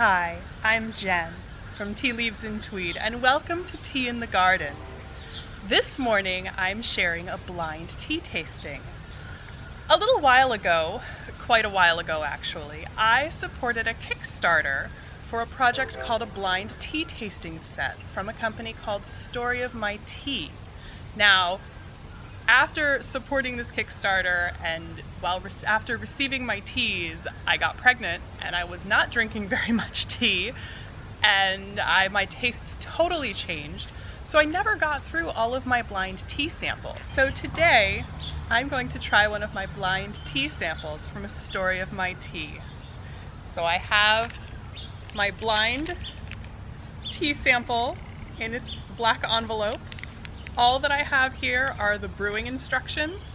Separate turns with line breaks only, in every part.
Hi, I'm Jen from Tea Leaves and Tweed, and welcome to Tea in the Garden. This morning I'm sharing a blind tea tasting. A little while ago, quite a while ago actually, I supported a Kickstarter for a project called a blind tea tasting set from a company called Story of My Tea. Now, after supporting this Kickstarter and after receiving my teas, I got pregnant and I was not drinking very much tea, and my tastes totally changed, so I never got through all of my blind tea samples. So today I'm going to try one of my blind tea samples from a Story of My Tea. So I have my blind tea sample in its black envelope. All that I have here are the brewing instructions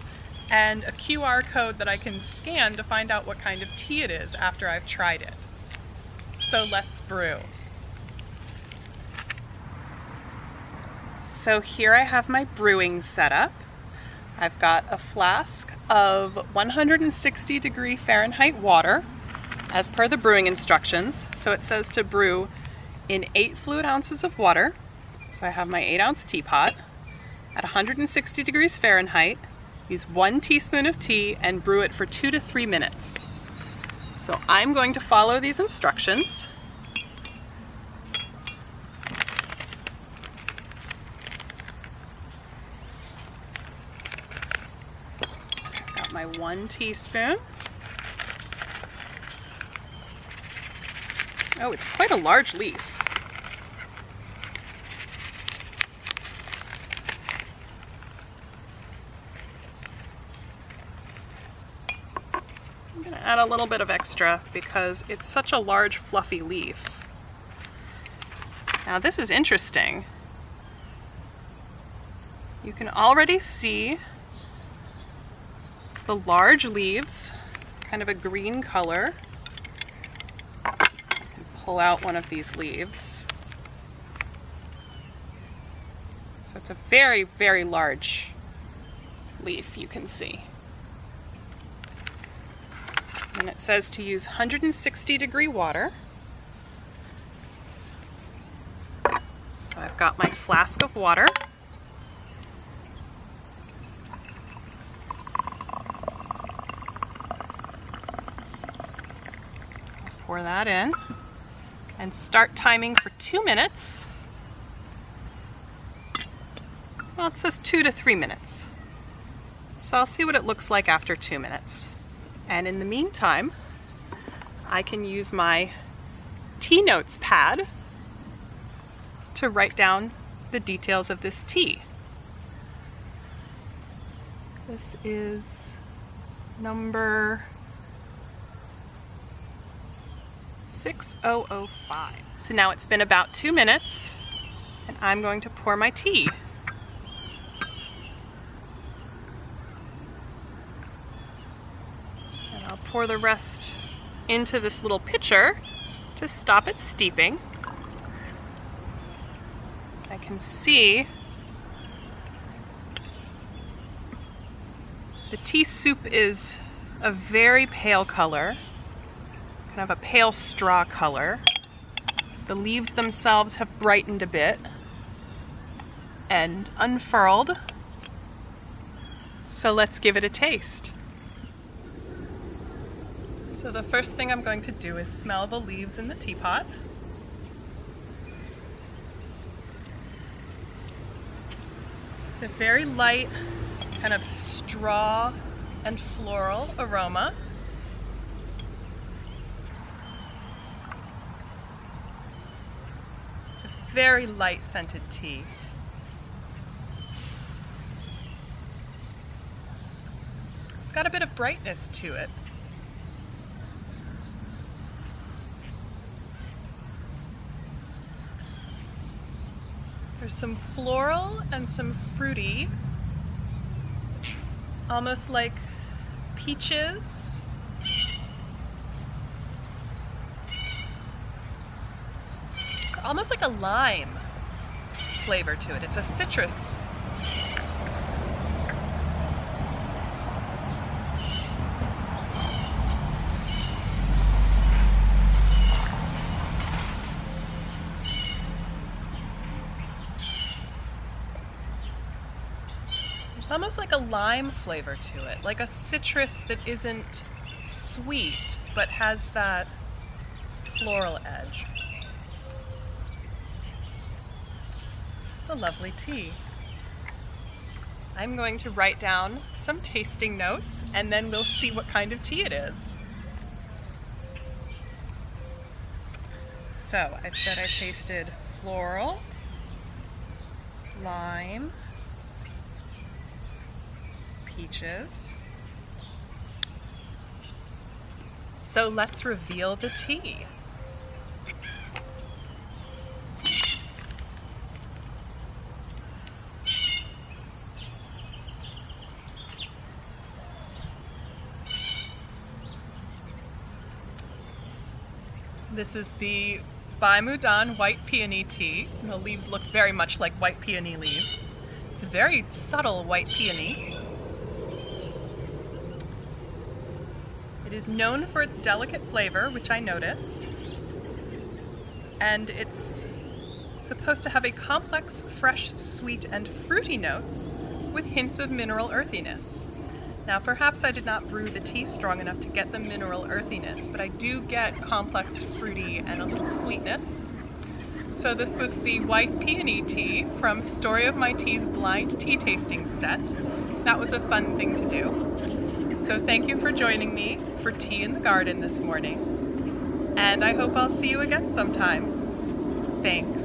and a QR code that I can scan to find out what kind of tea it is after I've tried it. So let's brew. So here I have my brewing setup. I've got a flask of 160 degree Fahrenheit water as per the brewing instructions. So it says to brew in 8 fluid ounces of water. So I have my 8-ounce teapot at 160 degrees Fahrenheit. Use 1 teaspoon of tea and brew it for 2 to 3 minutes. So I'm going to follow these instructions. I've got my 1 teaspoon. Oh, it's quite a large leaf. I'm going to add a little bit of extra because it's such a large fluffy leaf. Now this is interesting. You can already see the large leaves, kind of a green color. I can pull out one of these leaves. So it's a very, very large leaf, you can see. And it says to use 160 degree water. So I've got my flask of water. I'll pour that in and start timing for 2 minutes. Well, it says 2 to 3 minutes. So I'll see what it looks like after 2 minutes. And in the meantime, I can use my tea notes pad to write down the details of this tea. This is number 6005. So now it's been about 2 minutes, and I'm going to pour my tea. Pour the rest into this little pitcher to stop it steeping. I can see the tea soup is a very pale color, kind of a pale straw color. The leaves themselves have brightened a bit and unfurled. So let's give it a taste. So the first thing I'm going to do is smell the leaves in the teapot. It's a very light, kind of straw and floral aroma. It's a very light scented tea. It's got a bit of brightness to it. There's some floral and some fruity, almost like peaches. Almost like a lime flavor to it. It's a citrus. almost like a lime flavor to it, like a citrus that isn't sweet, but has that floral edge. It's a lovely tea. I'm going to write down some tasting notes, and then we'll see what kind of tea it is. So, I said I tasted floral, lime, peaches. So let's reveal the tea. This is the Baimudan white peony tea. The leaves look very much like white peony leaves. It's a very subtle white peony. It is known for its delicate flavor, which I noticed. And it's supposed to have a complex, fresh, sweet, and fruity notes with hints of mineral earthiness. Now, perhaps I did not brew the tea strong enough to get the mineral earthiness, but I do get complex, fruity, and a little sweetness. So this was the white peony tea from Story of My Tea's blind tea tasting set. That was a fun thing to do. So thank you for joining me for Tea in the Garden this morning. And I hope I'll see you again sometime. Thanks.